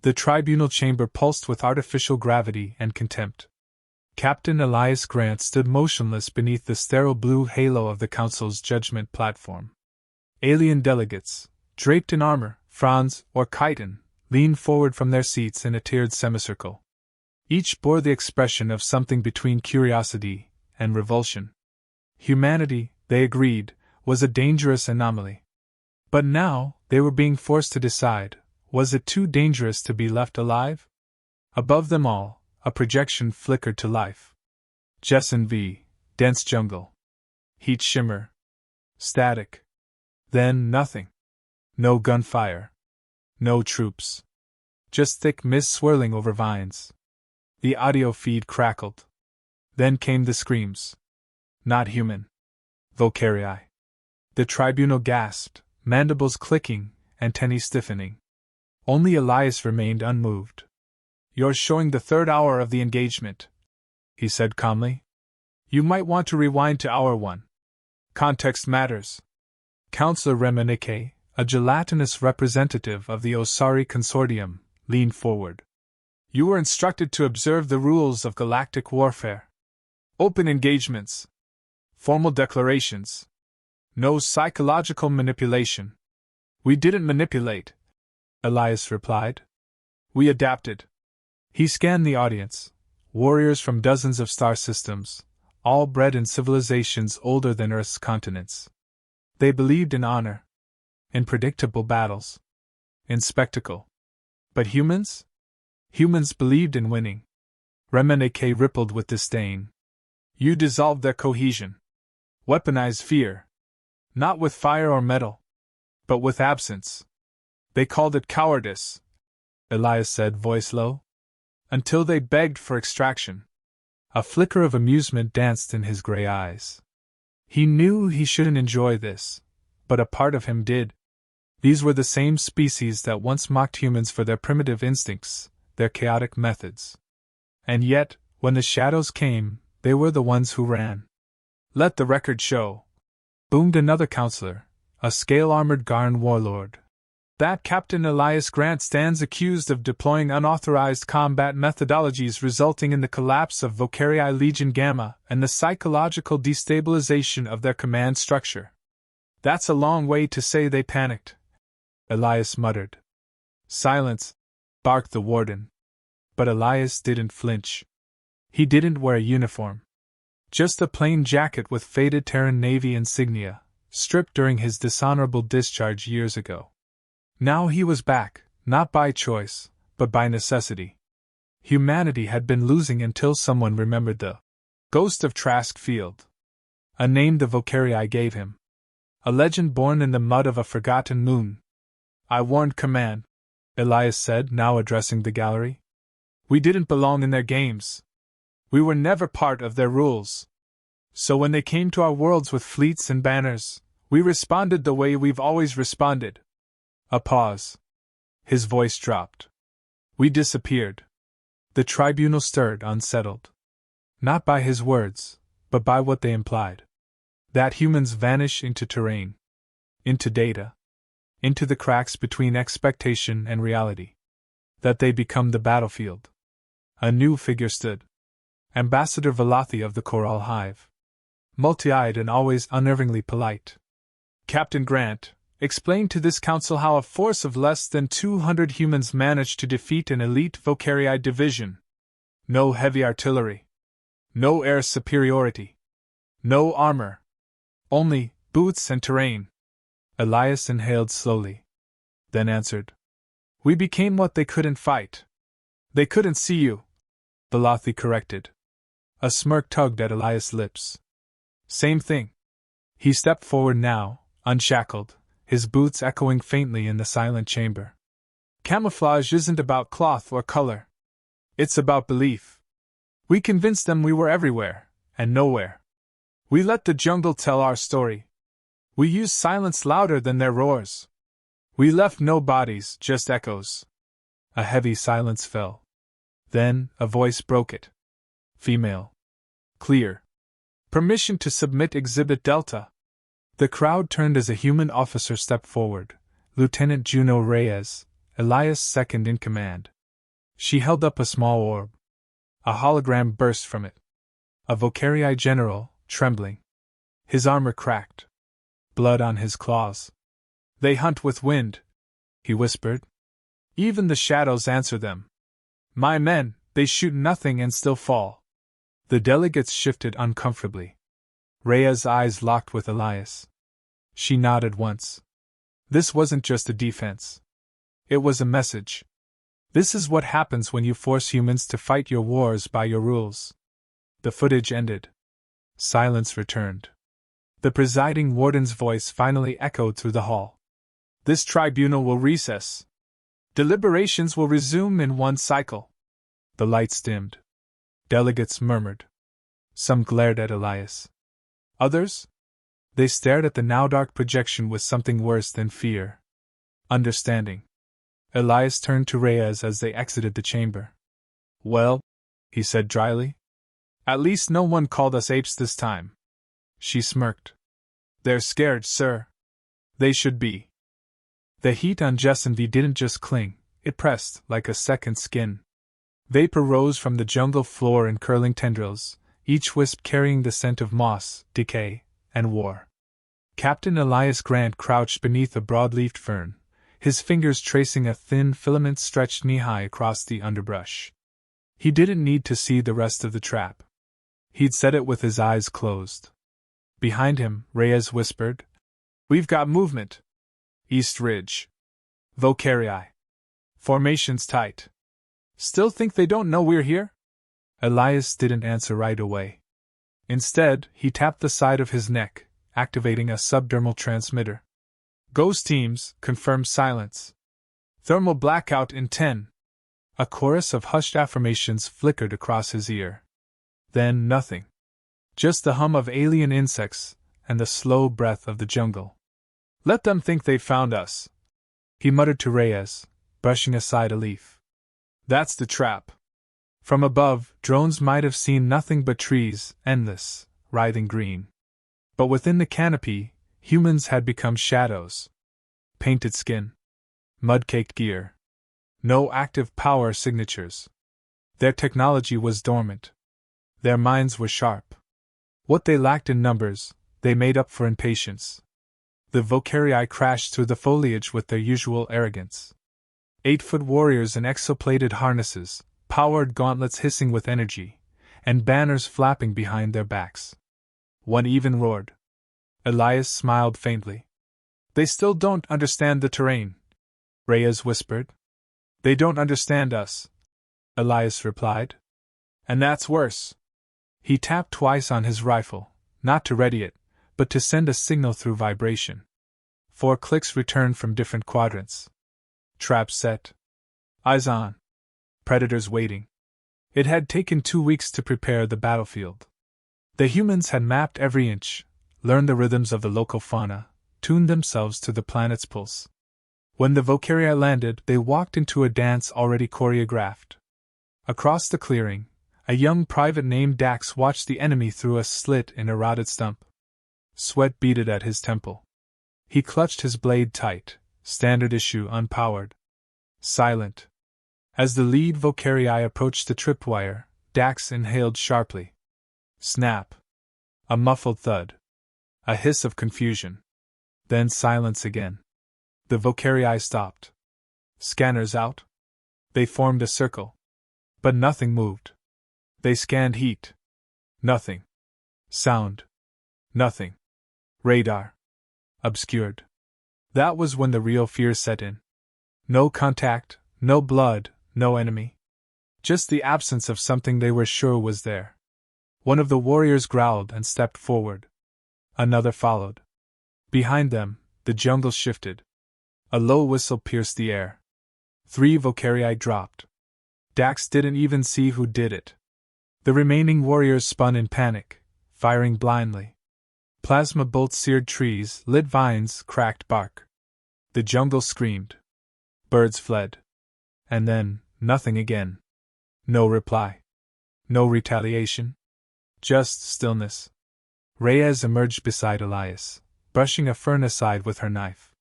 The tribunal chamber pulsed with artificial gravity and contempt. Captain Elias Grant stood motionless beneath the sterile blue halo of the council's judgment platform. Alien delegates, draped in armor, fronze, or chitin, leaned forward from their seats in a tiered semicircle. Each bore the expression of something between curiosity and revulsion. Humanity, they agreed, was a dangerous anomaly. But now, they were being forced to decide, was it too dangerous to be left alive? Above them all, a projection flickered to life. Jessen V. Dense jungle. Heat shimmer. Static. Then nothing. No gunfire. No troops. Just thick mist swirling over vines. The audio feed crackled. Then came the screams. Not human. Vocarii. The tribunal gasped, mandibles clicking, antennae stiffening. Only Elias remained unmoved. "You're showing the third hour of the engagement," he said calmly. "You might want to rewind to hour 1. Context matters." Councillor Remenike, a gelatinous representative of the Osari Consortium, leaned forward. "You were instructed to observe the rules of galactic warfare. Open engagements. Formal declarations. No psychological manipulation." "We didn't manipulate," Elias replied. "We adapted." He scanned the audience, warriors from dozens of star systems, all bred in civilizations older than Earth's continents. They believed in honor, in predictable battles, in spectacle. But humans? Humans believed in winning. Remenike rippled with disdain. "You dissolved their cohesion. Weaponized fear. Not with fire or metal, but with absence. They called it cowardice," Elias said, voice low. "Until they begged for extraction." A flicker of amusement danced in his gray eyes. He knew he shouldn't enjoy this, but a part of him did. These were the same species that once mocked humans for their primitive instincts, their chaotic methods. And yet, when the shadows came, they were the ones who ran. "Let the record show," boomed another counselor, a scale-armored Garn warlord, "that Captain Elias Grant stands accused of deploying unauthorized combat methodologies resulting in the collapse of Vocarii Legion Gamma and the psychological destabilization of their command structure." "That's a long way to say they panicked," Elias muttered. "Silence," barked the warden. But Elias didn't flinch. He didn't wear a uniform. Just a plain jacket with faded Terran Navy insignia, stripped during his dishonorable discharge years ago. Now he was back, not by choice, but by necessity. Humanity had been losing until someone remembered the Ghost of Trask Field, a name the Vocarii gave him. A legend born in the mud of a forgotten moon. "I warned Command," Elias said, now addressing the gallery. "We didn't belong in their games. We were never part of their rules. So when they came to our worlds with fleets and banners, we responded the way we've always responded." A pause. His voice dropped. "We disappeared." The tribunal stirred, unsettled. Not by his words, but by what they implied. That humans vanish into terrain, into data, into the cracks between expectation and reality. That they become the battlefield. A new figure stood. Ambassador Velothi of the Coral Hive. Multi-eyed and always unnervingly polite. "Captain Grant, explain to this council how a force of less than 200 humans managed to defeat an elite Vocarii division. No heavy artillery. No air superiority. No armor. Only boots and terrain." Elias inhaled slowly. Then answered. "We became what they couldn't fight." "They couldn't see you," Velothi corrected. A smirk tugged at Elias' lips. "Same thing." He stepped forward now, unshackled, his boots echoing faintly in the silent chamber. "Camouflage isn't about cloth or color. It's about belief. We convinced them we were everywhere, and nowhere. We let the jungle tell our story. We used silence louder than their roars. We left no bodies, just echoes." A heavy silence fell. Then, a voice broke it. Female. Clear. "Permission to submit Exhibit Delta." The crowd turned as a human officer stepped forward, Lieutenant Juno Reyes, Elias second in command. She held up a small orb. A hologram burst from it. A Vocarii general, trembling. His armor cracked. Blood on his claws. They hunt with wind, he whispered. Even the shadows answer them. My men, they shoot nothing and still fall. The delegates shifted uncomfortably. Rhea's eyes locked with Elias. She nodded once. This wasn't just a defense. It was a message. This is what happens when you force humans to fight your wars by your rules. The footage ended. Silence returned. The presiding warden's voice finally echoed through the hall. This tribunal will recess. Deliberations will resume in one cycle. The lights dimmed. Delegates murmured. Some glared at Elias. Others? They stared at the now dark projection with something worse than fear. Understanding. Elias turned to Reyes as they exited the chamber. Well, he said dryly. At least no one called us apes this time. She smirked. They're scared, sir. They should be. The heat on Jessenby didn't just cling, it pressed like a second skin. Vapor rose from the jungle floor in curling tendrils, each wisp carrying the scent of moss, decay, and war. Captain Elias Grant crouched beneath a broad-leafed fern, his fingers tracing a thin filament stretched knee-high across the underbrush. He didn't need to see the rest of the trap. He'd set it with his eyes closed. Behind him, Reyes whispered, We've got movement. East Ridge. Vocarii. Formation's tight. Still think they don't know we're here? Elias didn't answer right away. Instead, he tapped the side of his neck, activating a subdermal transmitter. Ghost teams, confirm silence. Thermal blackout in 10. A chorus of hushed affirmations flickered across his ear. Then nothing. Just the hum of alien insects and the slow breath of the jungle. Let them think they found us, he muttered to Reyes, brushing aside a leaf. That's the trap. From above, drones might have seen nothing but trees, endless, writhing green. But within the canopy, humans had become shadows. Painted skin. Mud-caked gear. No active power signatures. Their technology was dormant. Their minds were sharp. What they lacked in numbers, they made up for in patience. The Vocarii crashed through the foliage with their usual arrogance. 8-foot warriors in exoplated harnesses, powered gauntlets hissing with energy, and banners flapping behind their backs. One even roared. Elias smiled faintly. They still don't understand the terrain, Reyes whispered. They don't understand us, Elias replied. And that's worse. He tapped twice on his rifle, not to ready it, but to send a signal through vibration. 4 clicks returned from different quadrants. Trap set. Eyes on. Predators waiting. It had taken 2 weeks to prepare the battlefield. The humans had mapped every inch, learned the rhythms of the local fauna, tuned themselves to the planet's pulse. When the Vocarii landed, they walked into a dance already choreographed. Across the clearing, a young private named Dax watched the enemy through a slit in a rotted stump. Sweat beaded at his temple. He clutched his blade tight, standard issue unpowered. Silent. As the lead Vocarii approached the tripwire, Dax inhaled sharply. Snap. A muffled thud. A hiss of confusion. Then silence again. The Vocarii stopped. Scanners out. They formed a circle. But nothing moved. They scanned heat. Nothing. Sound. Nothing. Radar. Obscured. That was when the real fear set in. No contact, no blood, no enemy. Just the absence of something they were sure was there. One of the warriors growled and stepped forward. Another followed. Behind them, the jungle shifted. A low whistle pierced the air. 3 Vocarii dropped. Dax didn't even see who did it. The remaining warriors spun in panic, firing blindly. Plasma bolts seared trees, lit vines, cracked bark. The jungle screamed. Birds fled. And then, nothing again. No reply. No retaliation. Just stillness. Reyes emerged beside Elias, brushing a fern aside with her knife.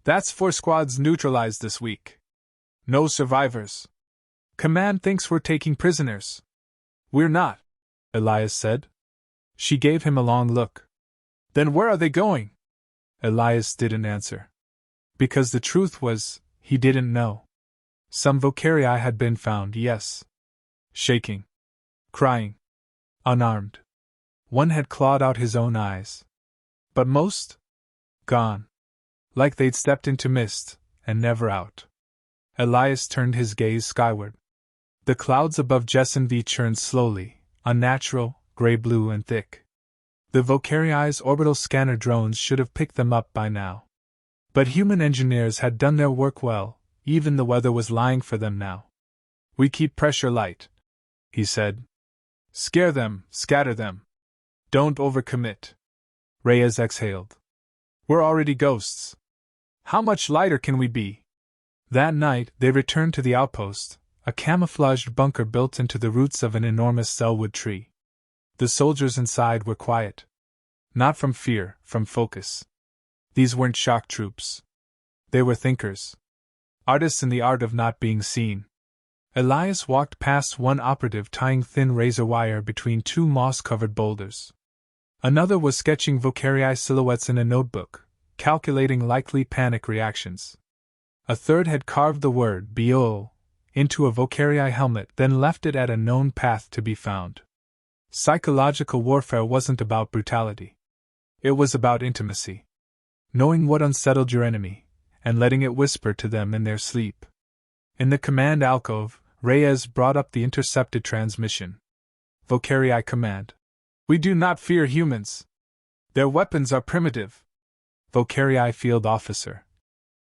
That's 4 squads neutralized this week. No survivors. Command thinks we're taking prisoners. We're not, Elias said. She gave him a long look. Then where are they going? Elias didn't answer. Because the truth was, he didn't know. Some Vocarii had been found, yes. Shaking. Crying. Unarmed. One had clawed out his own eyes. But most? Gone. Like they'd stepped into mist, and never out. Elias turned his gaze skyward. The clouds above Jessenv churned slowly, unnatural, gray-blue and thick. The Vocarii's orbital scanner drones should have picked them up by now. But human engineers had done their work well, even the weather was lying for them now. We keep pressure light, he said. Scare them, scatter them. Don't overcommit. Reyes exhaled. We're already ghosts. How much lighter can we be? That night, they returned to the outpost, a camouflaged bunker built into the roots of an enormous selwood tree. The soldiers inside were quiet. Not from fear, from focus. These weren't shock troops. They were thinkers. Artists in the art of not being seen. Elias walked past one operative tying thin razor wire between two moss-covered boulders. Another was sketching Vocarii silhouettes in a notebook, calculating likely panic reactions. A third had carved the word "Beol" into a Vocarii helmet, then left it at a known path to be found. Psychological warfare wasn't about brutality. It was about intimacy. Knowing what unsettled your enemy, and letting it whisper to them in their sleep. In the command alcove, Reyes brought up the intercepted transmission. Vocarii command. We do not fear humans. Their weapons are primitive. Vocarii field officer.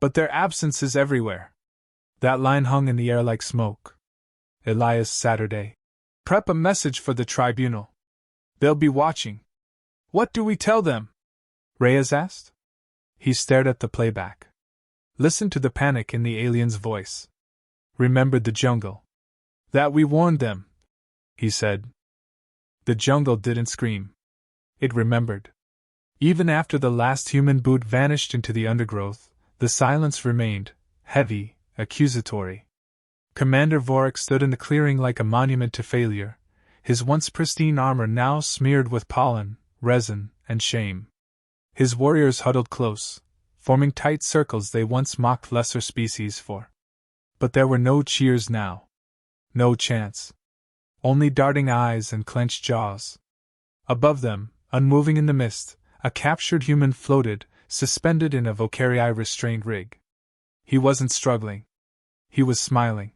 But their absence is everywhere. That line hung in the air like smoke. Elias Saturday. Prep a message for the tribunal. They'll be watching. What do we tell them? Reyes asked. He stared at the playback. Listened to the panic in the alien's voice. Remembered the jungle. That we warned them, he said. The jungle didn't scream. It remembered. Even after the last human boot vanished into the undergrowth, the silence remained, heavy, accusatory. Commander Vorik stood in the clearing like a monument to failure, his once pristine armor now smeared with pollen, resin, and shame. His warriors huddled close, forming tight circles they once mocked lesser species for. But there were no cheers now. No chance. Only darting eyes and clenched jaws. Above them, unmoving in the mist, a captured human floated, suspended in a Vocarii restraint rig. He wasn't struggling. He was smiling.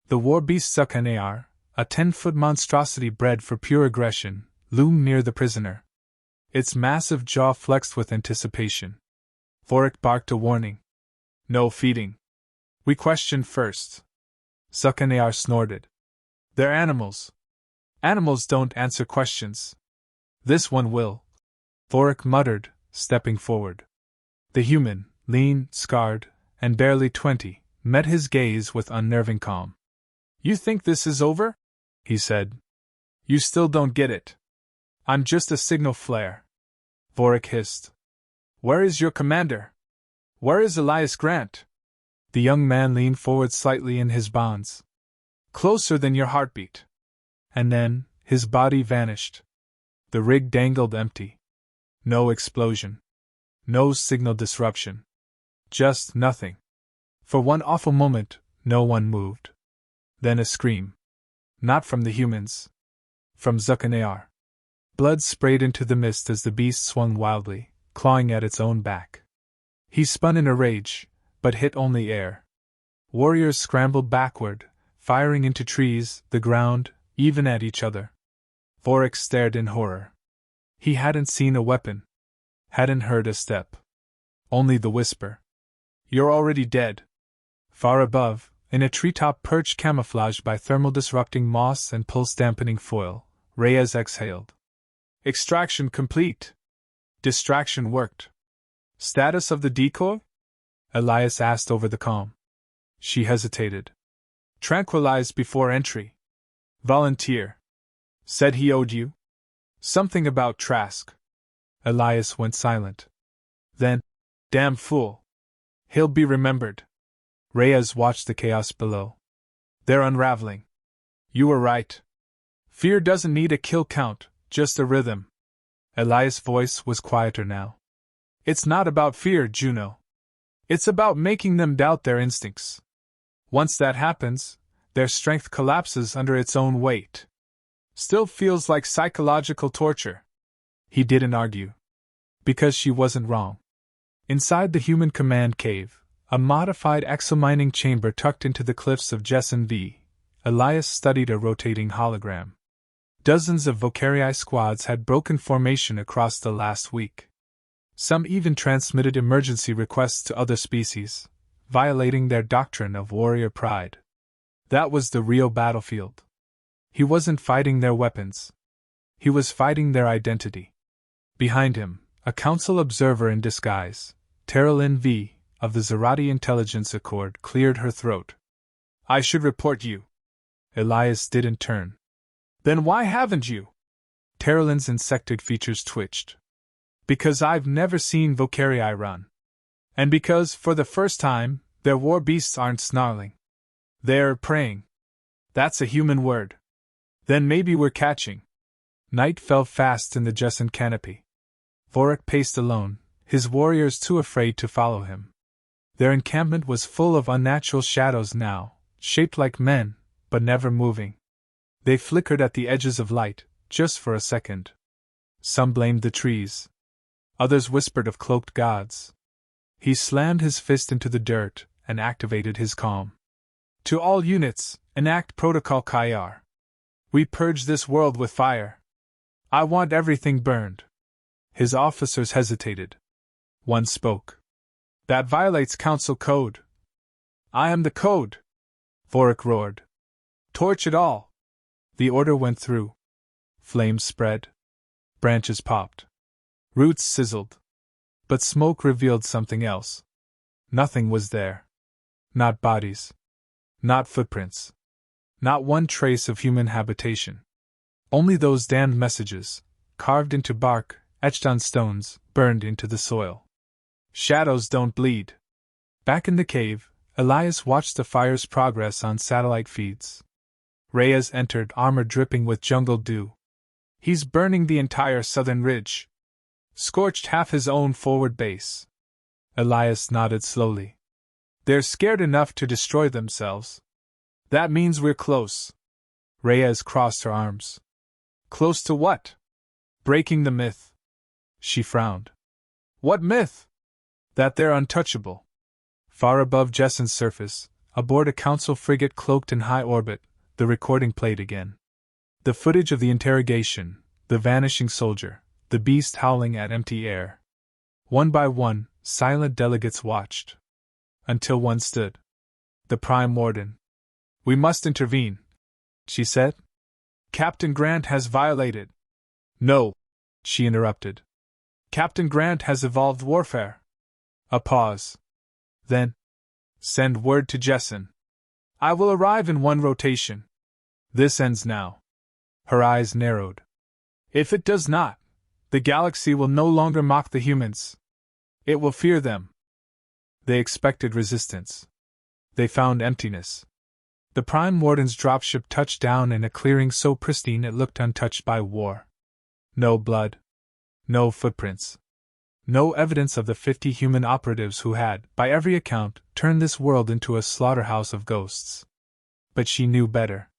The war beast Sukanear, a 10-foot monstrosity bred for pure aggression, loomed near the prisoner. Its massive jaw flexed with anticipation. Vorik barked a warning. No feeding. We questioned first. Sukanear snorted. They're animals. Animals don't answer questions. This one will. Vorik muttered, stepping forward. The human, lean, scarred, and barely 20, met his gaze with unnerving calm. You think this is over? He said. You still don't get it. I'm just a signal flare. Vorik hissed. Where is your commander? Where is Elias Grant? The young man leaned forward slightly in his bonds. Closer than your heartbeat. And then, his body vanished. The rig dangled empty. No explosion. No signal disruption. Just nothing. For one awful moment, no one moved. Then a scream. Not from the humans. From Zukanear. Blood sprayed into the mist as the beast swung wildly, clawing at its own back. He spun in a rage, but hit only air. Warriors scrambled backward, firing into trees, the ground, even at each other. Vorik stared in horror. He hadn't seen a weapon. Hadn't heard a step. Only the whisper. You're already dead. Far above, in a treetop perch camouflaged by thermal-disrupting moss and pulse-dampening foil, Reyes exhaled. Extraction complete. Distraction worked. Status of the decoy? Elias asked over the comm. She hesitated. Tranquilized before entry. Volunteer. Said he owed you? Something about Trask. Elias went silent. Then, damn fool. He'll be remembered. Reyes watched the chaos below. They're unraveling. You were right. Fear doesn't need a kill count, just a rhythm. Elias' voice was quieter now. It's not about fear, Juno. It's about making them doubt their instincts. Once that happens, their strength collapses under its own weight. Still feels like psychological torture. He didn't argue. Because she wasn't wrong. Inside the human command cave, a modified exomining chamber tucked into the cliffs of Jessen V, Elias studied a rotating hologram. Dozens of Vocarii squads had broken formation across the last week. Some even transmitted emergency requests to other species, violating their doctrine of warrior pride. That was the real battlefield. He wasn't fighting their weapons. He was fighting their identity. Behind him, a council observer in disguise, Terralyn V, of the Zerati Intelligence Accord, cleared her throat. I should report you. Elias didn't turn. Then why haven't you? Terralyn's insectoid features twitched. Because I've never seen Vocarii run. And because, for the first time, their war beasts aren't snarling. They're praying. That's a human word. Then maybe we're catching. Night fell fast in the Jessen canopy. Vorik paced alone, his warriors too afraid to follow him. Their encampment was full of unnatural shadows now, shaped like men, but never moving. They flickered at the edges of light, just for a second. Some blamed the trees. Others whispered of cloaked gods. He slammed his fist into the dirt and activated his calm. To all units, enact Protocol Kayar. We purge this world with fire. I want everything burned. His officers hesitated. One spoke. That violates Council Code. I am the code. Vorik roared. Torch it all. The order went through. Flames spread. Branches popped. Roots sizzled. But smoke revealed something else. Nothing was there. Not bodies. Not footprints. Not one trace of human habitation. Only those damned messages, carved into bark, etched on stones, burned into the soil. Shadows don't bleed. Back in the cave, Elias watched the fire's progress on satellite feeds. Reyes entered, armor dripping with jungle dew. He's burning the entire southern ridge. Scorched half his own forward base. Elias nodded slowly. They're scared enough to destroy themselves. That means we're close. Reyes crossed her arms. Close to what? Breaking the myth. She frowned. What myth? That they're untouchable. Far above Jessen's surface, aboard a council frigate cloaked in high orbit, the recording played again. The footage of the interrogation, the vanishing soldier, the beast howling at empty air. One by one, silent delegates watched. Until one stood. The Prime Warden. We must intervene, she said. Captain Grant has violated. No, she interrupted. Captain Grant has evolved warfare. A pause. Then, send word to Jessen. I will arrive in one rotation. This ends now. Her eyes narrowed. If it does not, the galaxy will no longer mock the humans. It will fear them. They expected resistance. They found emptiness. The Prime Warden's dropship touched down in a clearing so pristine it looked untouched by war. No blood. No footprints. No evidence of the 50 human operatives who had, by every account, turned this world into a slaughterhouse of ghosts. But she knew better.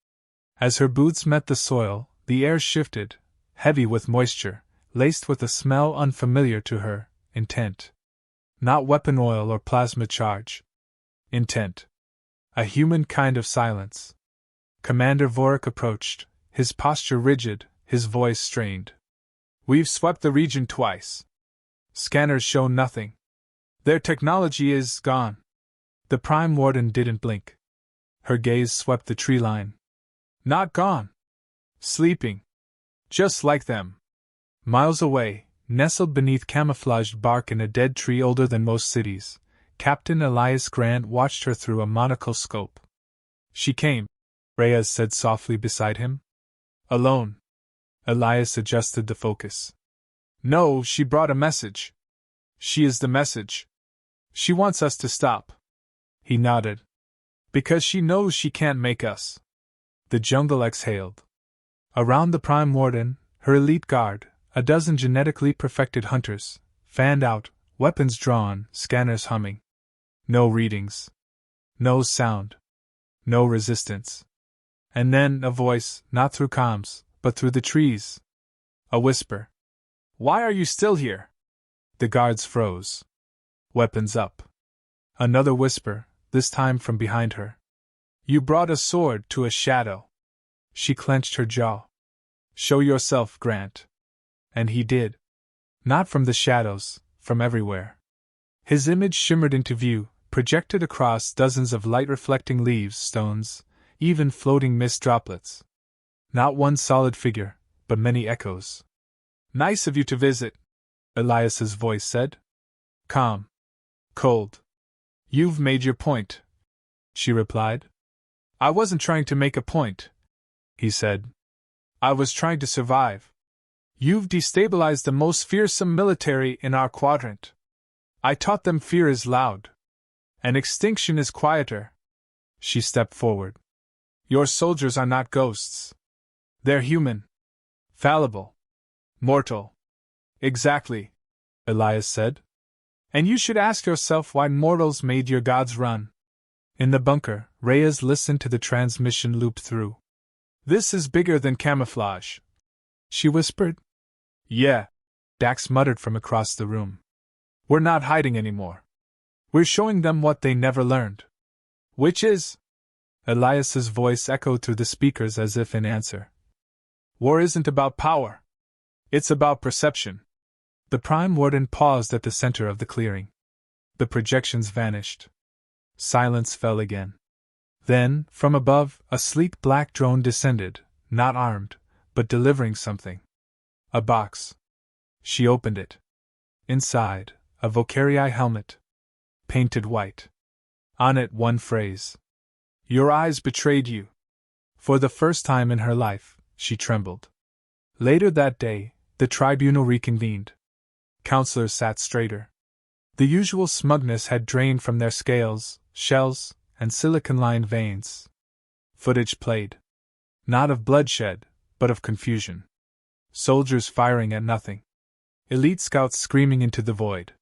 As her boots met the soil, the air shifted, heavy with moisture, laced with a smell unfamiliar to her, intent. Not weapon oil or plasma charge. Intent. A human kind of silence. Commander Vorik approached, his posture rigid, his voice strained. We've swept the region twice. Scanners show nothing. Their technology is gone. The Prime Warden didn't blink. Her gaze swept the tree line. Not gone. Sleeping. Just like them. Miles away, nestled beneath camouflaged bark in a dead tree older than most cities, Captain Elias Grant watched her through a monocle scope. She came, Reyes said softly beside him. Alone. Elias adjusted the focus. No, she brought a message. She is the message. She wants us to stop. He nodded. Because she knows she can't make us. The jungle exhaled. Around the Prime Warden, her elite guard, a dozen genetically perfected hunters, fanned out, weapons drawn, scanners humming. No readings. No sound. No resistance. And then a voice, not through comms, but through the trees. A whisper. Why are you still here? The guards froze. Weapons up. Another whisper, this time from behind her. You brought a sword to a shadow. She clenched her jaw. Show yourself, Grant. And he did. Not from the shadows, from everywhere. His image shimmered into view, projected across dozens of light-reflecting leaves, stones, even floating mist droplets. Not one solid figure, but many echoes. Nice of you to visit, Elias's voice said. Calm. Cold. You've made your point, she replied. I wasn't trying to make a point, he said. I was trying to survive. You've destabilized the most fearsome military in our quadrant. I taught them fear is loud. And extinction is quieter. She stepped forward. Your soldiers are not ghosts. They're human. Fallible. Mortal. Exactly, Elias said. And you should ask yourself why mortals made your gods run. In the bunker, Reyes listened to the transmission loop through. This is bigger than camouflage, she whispered. Yeah, Dax muttered from across the room. We're not hiding anymore. We're showing them what they never learned. Which is? Elias's voice echoed through the speakers as if in answer. War isn't about power. It's about perception. The Prime Warden paused at the center of the clearing. The projections vanished. Silence fell again. Then, from above, a sleek black drone descended, not armed, but delivering something. A box. She opened it. Inside, a Vocarii helmet. Painted white. On it one phrase. Your eyes betrayed you. For the first time in her life, she trembled. Later that day, the tribunal reconvened. Counselors sat straighter. The usual smugness had drained from their scales, shells, and silicon-lined veins. Footage played. Not of bloodshed, but of confusion. Soldiers firing at nothing. Elite scouts screaming into the void.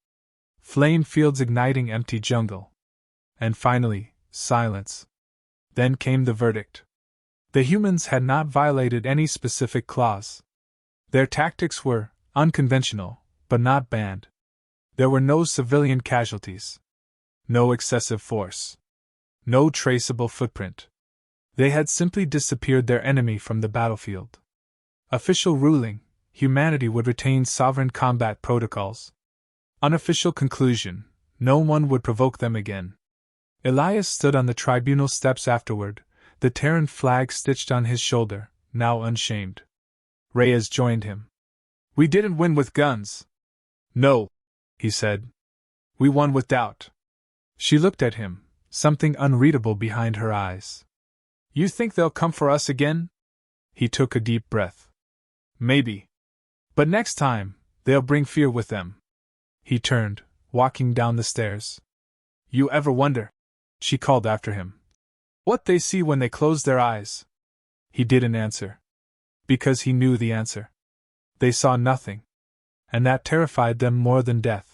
Flame fields igniting empty jungle. And finally, silence. Then came the verdict. The humans had not violated any specific clause. Their tactics were unconventional, but not banned. There were no civilian casualties. No excessive force. No traceable footprint. They had simply disappeared their enemy from the battlefield. Official ruling: humanity would retain sovereign combat protocols. Unofficial conclusion: no one would provoke them again. Elias stood on the tribunal steps afterward, the Terran flag stitched on his shoulder, now unshamed. Reyes joined him. We didn't win with guns. No, he said. We won with doubt. She looked at him, something unreadable behind her eyes. You think they'll come for us again? He took a deep breath. Maybe. But next time, they'll bring fear with them. He turned, walking down the stairs. You ever wonder, she called after him, what they see when they close their eyes? He didn't answer. Because he knew the answer. They saw nothing. And that terrified them more than death.